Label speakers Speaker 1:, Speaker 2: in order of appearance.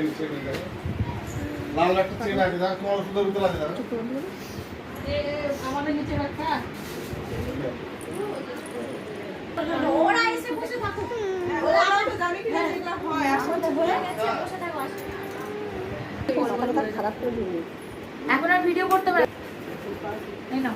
Speaker 1: chain লাল একটা chain আছে দাও তোমার সুন্দর ভিতরে আছে দাও
Speaker 2: আমাদের নিচে রাখা ওরা এসে বসে থাকো ওরা তো জানি কি যেগুলো হয় আসলে হয়ে গেছে বসে থাকো আসলে
Speaker 3: মাথাটা খারাপ করে দিবি
Speaker 2: এখন আর ভিডিও করতে পারে এই নাও